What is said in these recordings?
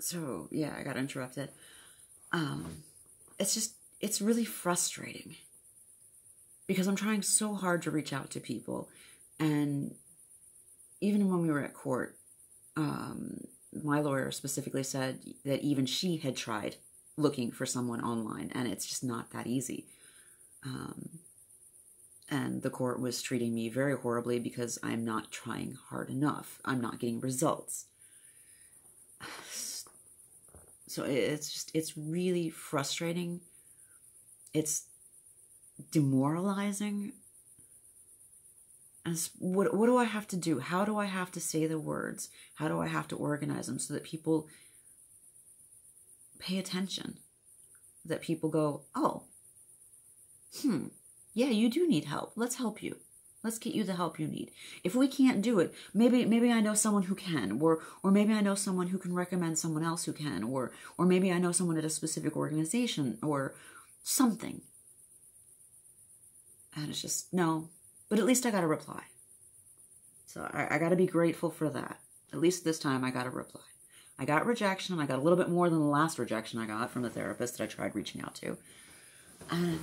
So, yeah, I got interrupted. It's really frustrating. Because I'm trying so hard to reach out to people. And even when we were at court, my lawyer specifically said that even she had tried looking for someone online, and it's just not that easy. And the court was treating me very horribly because I'm not trying hard enough. I'm not getting results. So it's really frustrating. It's demoralizing. As what do I have to do? How do I have to say the words? How do I have to organize them so that people pay attention? That people go, oh, yeah, you do need help. Let's help you. Let's get you the help you need. If we can't do it, maybe I know someone who can, or maybe I know someone who can recommend someone else who can, or maybe I know someone at a specific organization or something. And it's just, no. But at least I got a reply. So I got to be grateful for that. At least this time I got a reply. I got rejection. I got a little bit more than the last rejection I got from the therapist that I tried reaching out to. And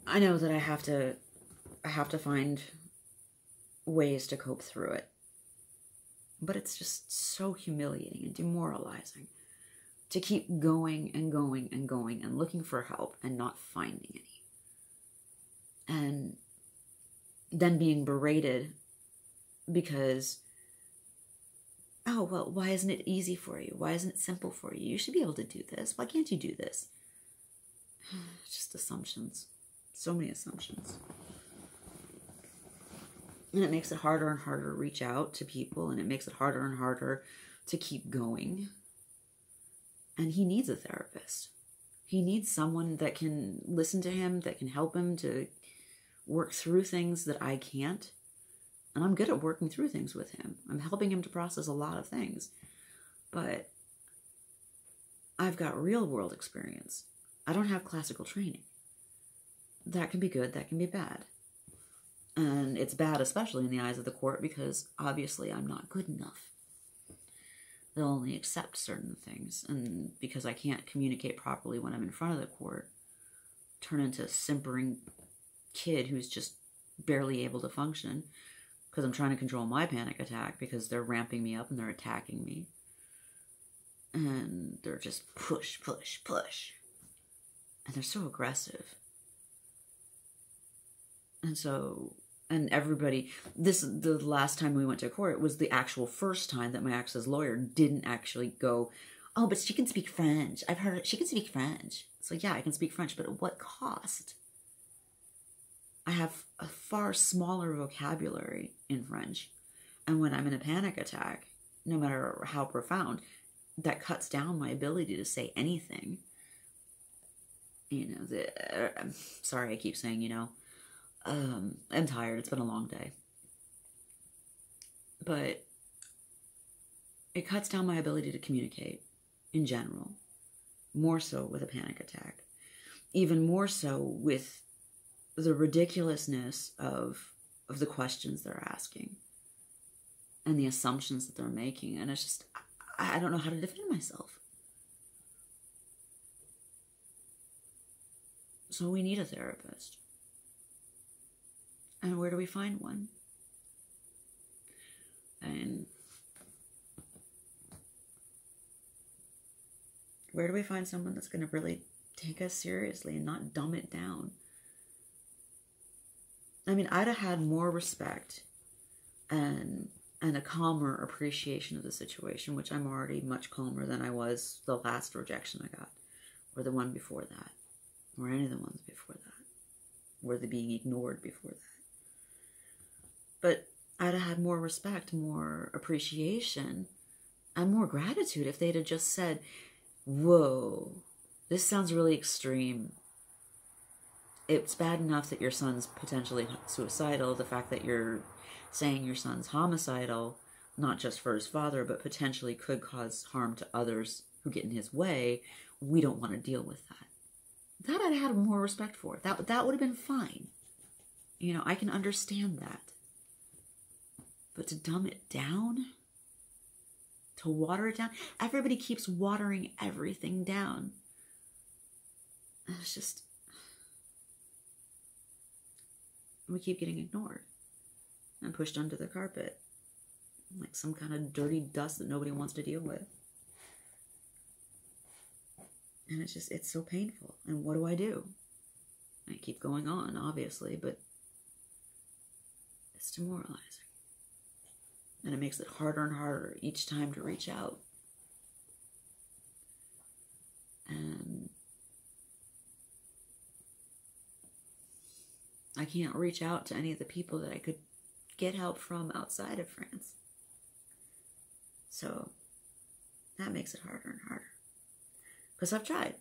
I know that I have to find ways to cope through it. But it's just so humiliating and demoralizing to keep going and going and going and looking for help and not finding any. And then being berated because, oh, well, why isn't it easy for you? Why isn't it simple for you? You should be able to do this. Why can't you do this? Just assumptions. So many assumptions. And it makes it harder and harder to reach out to people, and it makes it harder and harder to keep going. And he needs a therapist. He needs someone that can listen to him, that can help him to work through things that I can't. And I'm good at working through things with him. I'm helping him to process a lot of things. But I've got real world experience. I don't have classical training. That can be good, that can be bad. And it's bad especially in the eyes of the court because obviously I'm not good enough. They'll only accept certain things. And because I can't communicate properly when I'm in front of the court, turn into a simpering kid who's just barely able to function because I'm trying to control my panic attack because they're ramping me up and they're attacking me. And they're just push, push, push. And they're so aggressive. And so, and everybody, the last time we went to court was the actual first time that my ex's lawyer didn't actually go, oh, but she can speak French. I've heard she can speak French. So yeah, I can speak French, but at what cost? I have a far smaller vocabulary in French. And when I'm in a panic attack, no matter how profound, that cuts down my ability to say anything. You know, I'm sorry I keep saying, you know. I'm tired. It's been a long day. But it cuts down my ability to communicate in general. More so with a panic attack. Even more so with the ridiculousness of the questions they're asking. And the assumptions that they're making. And it's just, I don't know how to defend myself. So we need a therapist. And where do we find one? And where do we find someone that's going to really take us seriously and not dumb it down? I mean, I'd have had more respect and a calmer appreciation of the situation, which I'm already much calmer than I was the last rejection I got, or the one before that, or any of the ones before that, or the being ignored before that. But I'd have had more respect, more appreciation, and more gratitude if they'd have just said, whoa, this sounds really extreme. It's bad enough that your son's potentially suicidal. The fact that you're saying your son's homicidal, not just for his father, but potentially could cause harm to others who get in his way, we don't want to deal with that. That I'd had more respect for. That would have been fine. You know, I can understand that. But to dumb it down to to water it down. Everybody keeps watering everything down. And it's just, we keep getting ignored and pushed under the carpet like some kind of dirty dust that nobody wants to deal with. And it's just, it's so painful. And what do? I keep going on, obviously, but it's demoralizing. And it makes it harder and harder each time to reach out. And I can't reach out to any of the people that I could get help from outside of France. So that makes it harder and harder. Because I've tried.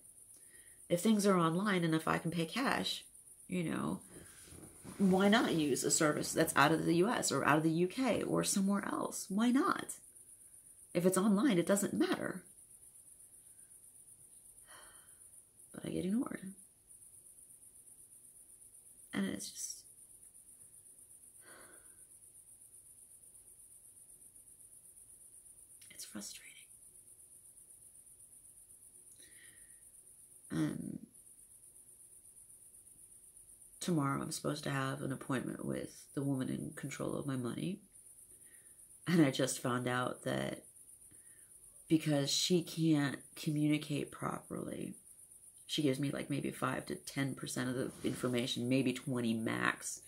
If things are online and if I can pay cash, you know, why not use a service that's out of the US or out of the UK or somewhere else? Why not? If it's online, it doesn't matter. But I get ignored. And it's just, it's frustrating. Tomorrow I'm supposed to have an appointment with the woman in control of my money. And I just found out that because she can't communicate properly, she gives me like maybe 5 to 10% of the information, maybe 20 max.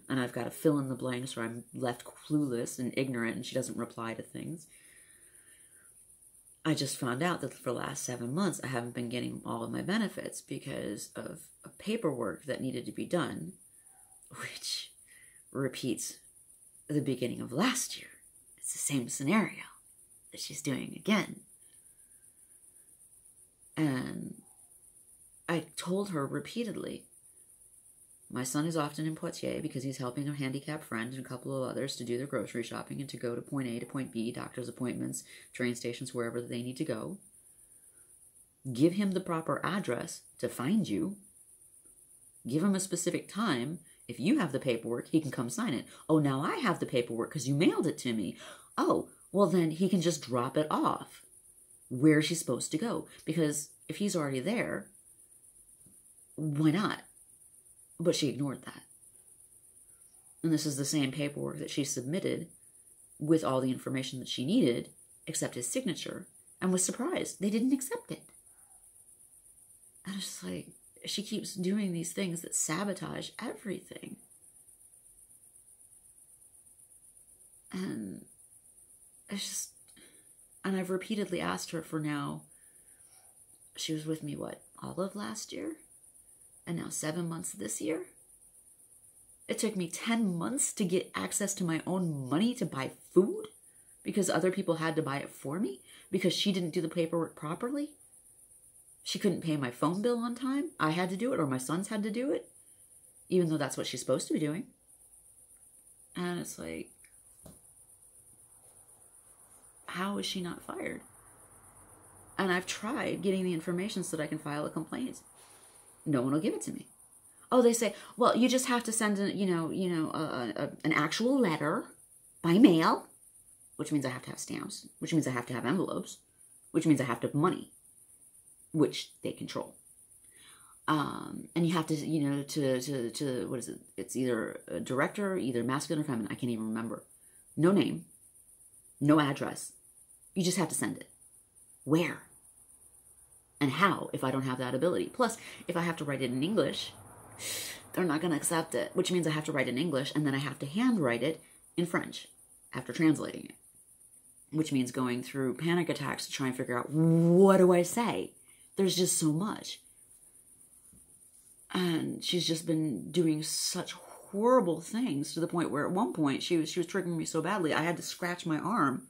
And I've got to fill in the blanks or I'm left clueless and ignorant and she doesn't reply to things. I just found out that for the last 7 months, I haven't been getting all of my benefits because of paperwork that needed to be done, which repeats the beginning of last year. It's the same scenario that she's doing again. And I told her repeatedly, my son is often in Poitiers because he's helping a handicapped friend and a couple of others to do their grocery shopping and to go to point A to point B, doctor's appointments, train stations, wherever they need to go. Give him the proper address to find you. Give him a specific time. If you have the paperwork, he can come sign it. Oh, now I have the paperwork because you mailed it to me. Oh, well then he can just drop it off where she's supposed to go. Because if he's already there, why not? But she ignored that. And this is the same paperwork that she submitted with all the information that she needed, except his signature, and was surprised they didn't accept it. And it's just like, she keeps doing these things that sabotage everything. And it's just, and I've repeatedly asked her for now, she was with me, what, all of last year? And now 7 months this year? It took me 10 months to get access to my own money to buy food because other people had to buy it for me because she didn't do the paperwork properly. She couldn't pay my phone bill on time. I had to do it, or my sons had to do it, even though that's what she's supposed to be doing. And it's like, how is she not fired? And I've tried getting the information so that I can file a complaint. No one will give it to me. Oh, they say, well, you just have to send an actual letter by mail, which means I have to have stamps, which means I have to have envelopes, which means I have to have money, which they control. And you have to, to what is it? It's either a director, either masculine or feminine. I can't even remember. No name, no address. You just have to send it. Where? And how, if I don't have that ability? Plus, if I have to write it in English, they're not going to accept it, which means I have to write it in English, and then I have to handwrite it in French after translating it, which means going through panic attacks to try and figure out, what do I say? There's just so much. And she's just been doing such horrible things to the point where at one point she was triggering me so badly, I had to scratch my arm,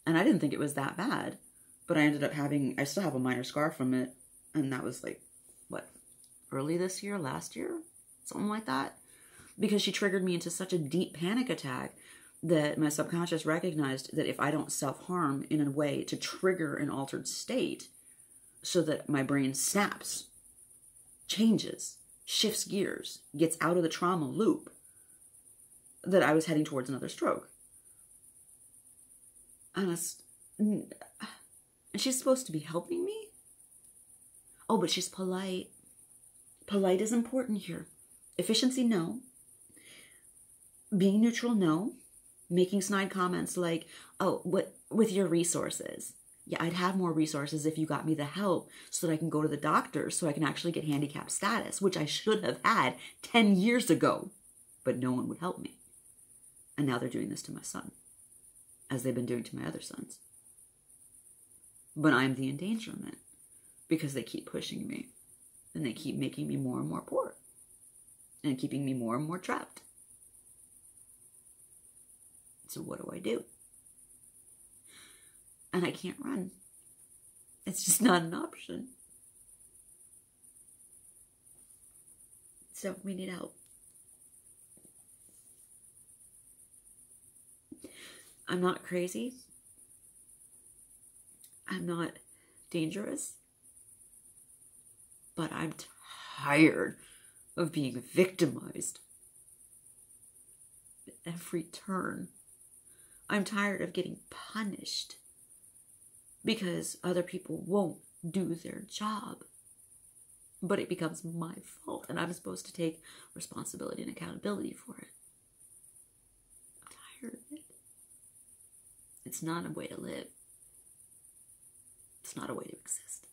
and I didn't think it was that bad. But I ended up I still have a minor scar from it. And that was like, what, early this year, last year? Something like that. Because she triggered me into such a deep panic attack that my subconscious recognized that if I don't self-harm in a way to trigger an altered state so that my brain snaps, changes, shifts gears, gets out of the trauma loop, that I was heading towards another stroke. And And she's supposed to be helping me? Oh, but she's polite. Polite is important here. Efficiency, no. Being neutral, no. Making snide comments like, oh, what with your resources? Yeah, I'd have more resources if you got me the help so that I can go to the doctor so I can actually get handicap status, which I should have had 10 years ago. But no one would help me. And now they're doing this to my son, as they've been doing to my other sons. But I'm the endangerment because they keep pushing me and they keep making me more and more poor and keeping me more and more trapped. So what do? And I can't run. It's just not an option. So we need help. I'm not crazy. I'm not dangerous. But I'm tired of being victimized at every turn. I'm tired of getting punished because other people won't do their job. But it becomes my fault, and I'm supposed to take responsibility and accountability for it. I'm tired of it. It's not a way to live. It's not a way to exist.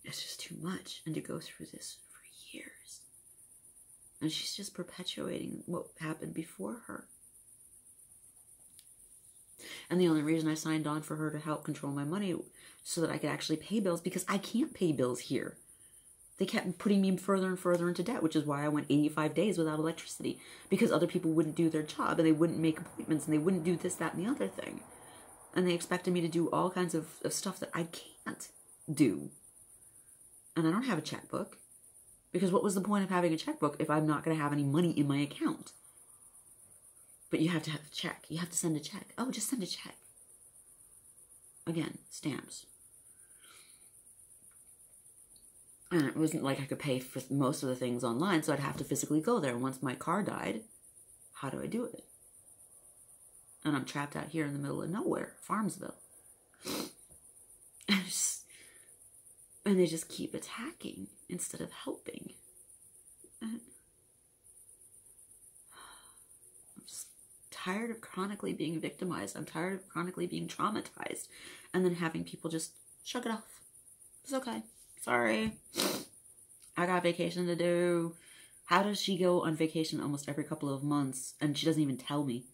It's just too much, and to go through this for years. And she's just perpetuating what happened before her. And the only reason I signed on for her to help control my money so that I could actually pay bills, because I can't pay bills here. They kept putting me further and further into debt, which is why I went 85 days without electricity, because other people wouldn't do their job and they wouldn't make appointments and they wouldn't do this, that, and the other thing. And they expected me to do all kinds of stuff that I can't do. And I don't have a checkbook, because what was the point of having a checkbook if I'm not going to have any money in my account? But you have to have a check. You have to send a check. Oh, just send a check. Again, stamps. And it wasn't like I could pay for most of the things online, so I'd have to physically go there. Once my car died, how do I do it? And I'm trapped out here in the middle of nowhere, Farmsville. And they just keep attacking instead of helping. And I'm just tired of chronically being victimized. I'm tired of chronically being traumatized. And then having people just shrug it off. It's okay. Sorry. I got vacation to do. How does she go on vacation almost every couple of months and she doesn't even tell me?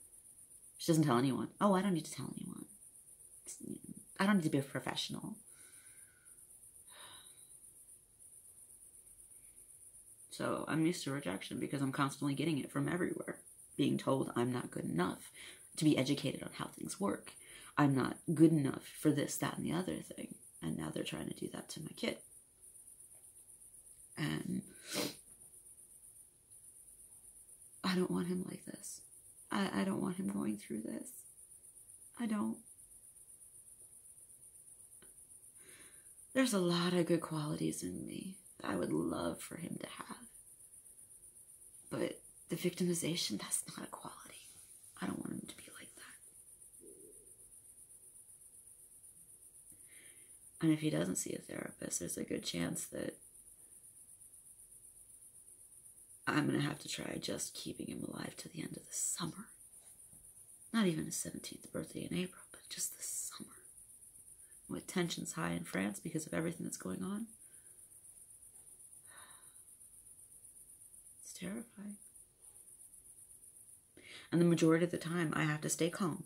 She doesn't tell anyone. Oh, I don't need to tell anyone. I don't need to be a professional. So I'm used to rejection because I'm constantly getting it from everywhere. Being told I'm not good enough to be educated on how things work. I'm not good enough for this, that, and the other thing. And now they're trying to do that to my kid. And I don't want him like this. I don't want him going through this. I don't. There's a lot of good qualities in me that I would love for him to have. But the victimization, that's not a quality. I don't want him to be like that. And if he doesn't see a therapist, there's a good chance that I'm going to have to try just keeping him alive to the end of the summer. Not even his 17th birthday in April, but just the summer. With tensions high in France because of everything that's going on. It's terrifying. And the majority of the time, I have to stay calm.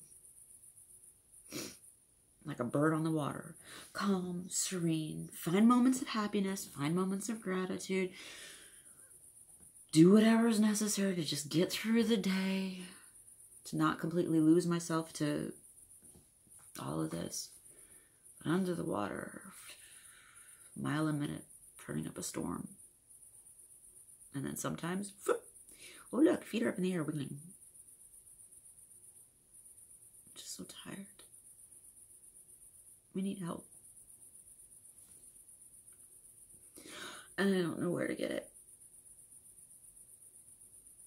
Like a bird on the water. Calm, serene, find moments of happiness, find moments of gratitude. Do whatever is necessary to just get through the day. To not completely lose myself to all of this. But under the water, a mile a minute, turning up a storm. And then sometimes, oh look, feet are up in the air wiggling. I'm just so tired. We need help. And I don't know where to get it.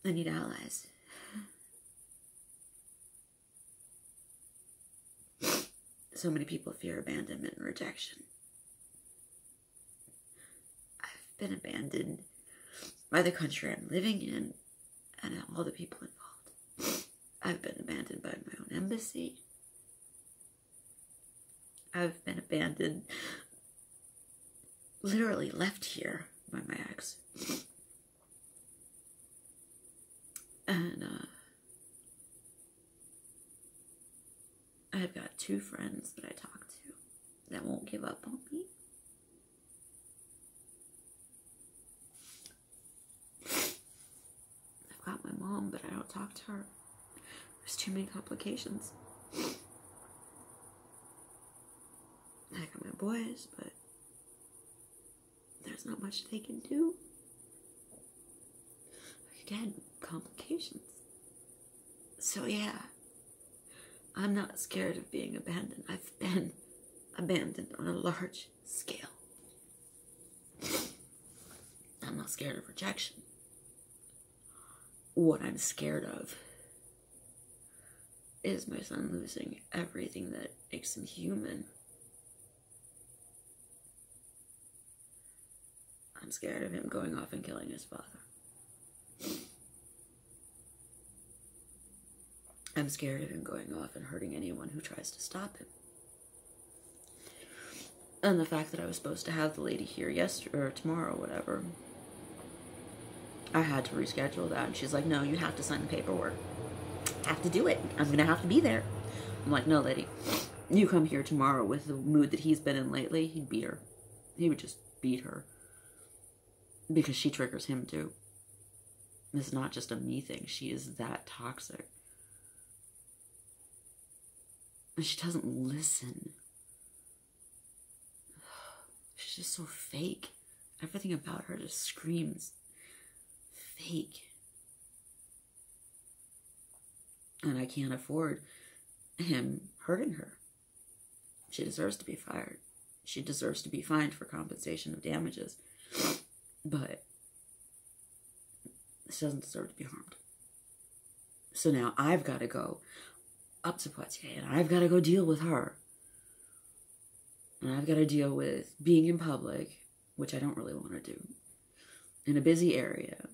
I need allies. So many people fear abandonment and rejection. I've been abandoned by the country I'm living in and all the people involved. I've been abandoned by my own embassy. I've been abandoned, literally left here by my ex. And I've got 2 friends that I talk to that won't give up on me. I've got my mom, but I don't talk to her. There's too many complications. I got my boys, but there's not much they can do. Again, complications. So yeah, I'm not scared of being abandoned. I've been abandoned on a large scale. I'm not scared of rejection. What I'm scared of is my son losing everything that makes him human. I'm scared of him going off and killing his father. I'm scared of him going off and hurting anyone who tries to stop him. And the fact that I was supposed to have the lady here yesterday or tomorrow, whatever, I had to reschedule that. And she's like, no, you have to sign the paperwork. Have to do it. I'm going to have to be there. I'm like, no, lady. You come here tomorrow with the mood that he's been in lately, he'd beat her. He would just beat her. Because she triggers him too. It's not just a me thing. She is that toxic. And she doesn't listen. She's just so fake. Everything about her just screams fake. And I can't afford him hurting her. She deserves to be fired. She deserves to be fined for compensation of damages. But she doesn't deserve to be harmed. So now I've got to go up to Poitiers and I've got to go deal with her. And I've got to deal with being in public, which I don't really want to do, in a busy area.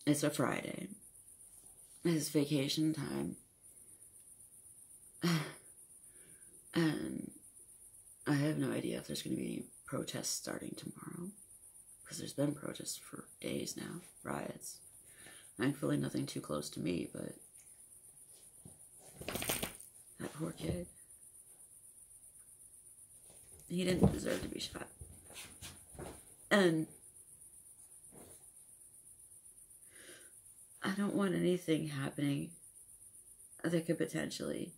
It's a Friday. It's vacation time. And I have no idea if there's going to be any protests starting tomorrow. Because there's been protests for days now. Riots. Thankfully nothing too close to me, but that poor kid. He didn't deserve to be shot. And I don't want anything happening that could potentially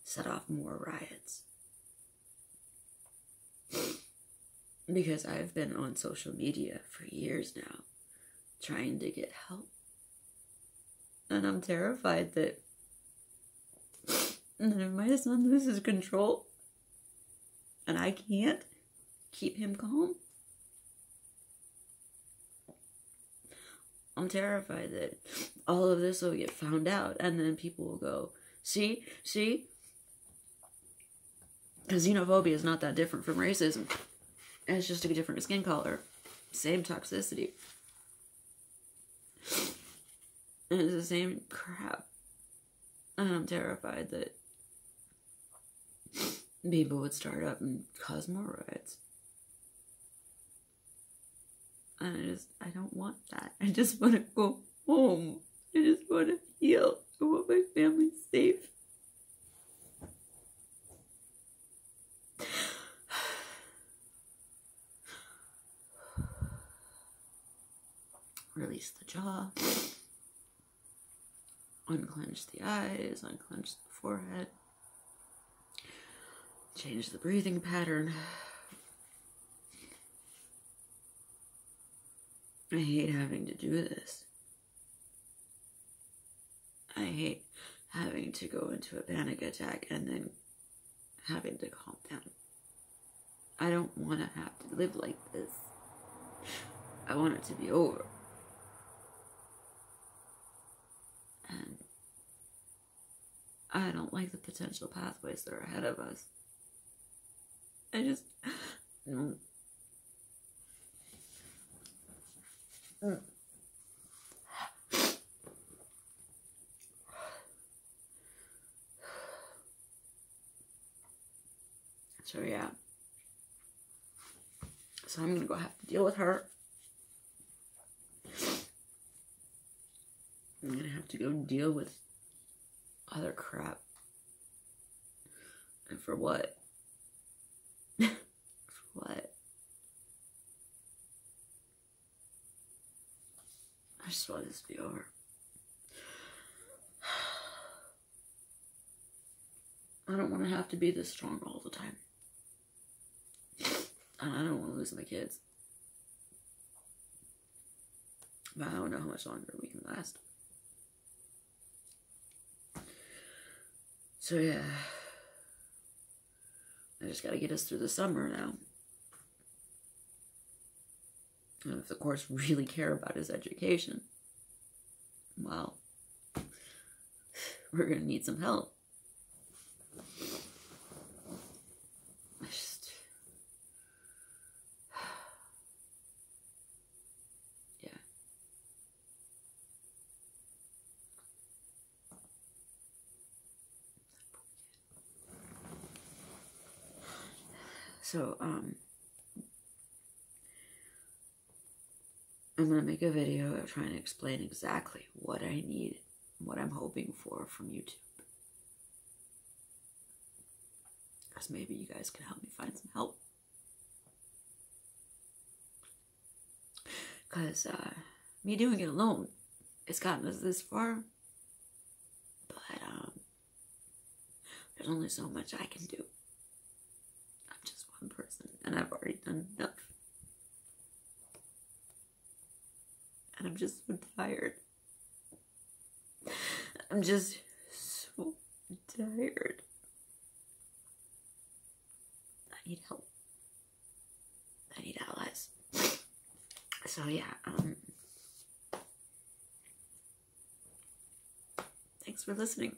set off more riots. Because I've been on social media for years now, trying to get help. And I'm terrified that if my son loses control, and I can't keep him calm, I'm terrified that all of this will get found out, and then people will go, see? Because xenophobia is not that different from racism. It's just a different skin color. Same toxicity. And it's the same crap. And I'm terrified that people would start up and cause more riots. And I don't want that. I just want to go home. I just want to heal. I want my family safe. Release the jaw. Unclench the eyes. Unclench the forehead. Change the breathing pattern. I hate having to do this. I hate having to go into a panic attack and then having to calm down. I don't want to have to live like this. I want it to be over. And I don't like the potential pathways that are ahead of us. I just... So yeah. So I'm gonna go have to deal with her. I'm gonna have to go deal with other crap. And for what? For what? I just want this to be over. I don't want to have to be this strong all the time. And I don't want to lose my kids. But I don't know how much longer we can last. So yeah. I just gotta get us through the summer now. And if the course really care about his education, well, we're gonna need some help. Yeah. So, I'm gonna make a video of trying to explain exactly what I need, what I'm hoping for from YouTube. Because maybe you guys can help me find some help. Because, me doing it alone, it's gotten us this far. But, there's only so much I can do. I'm just one person, and I've already done enough. And I'm just so tired. I'm just so tired. I need help. I need allies. So yeah, thanks for listening.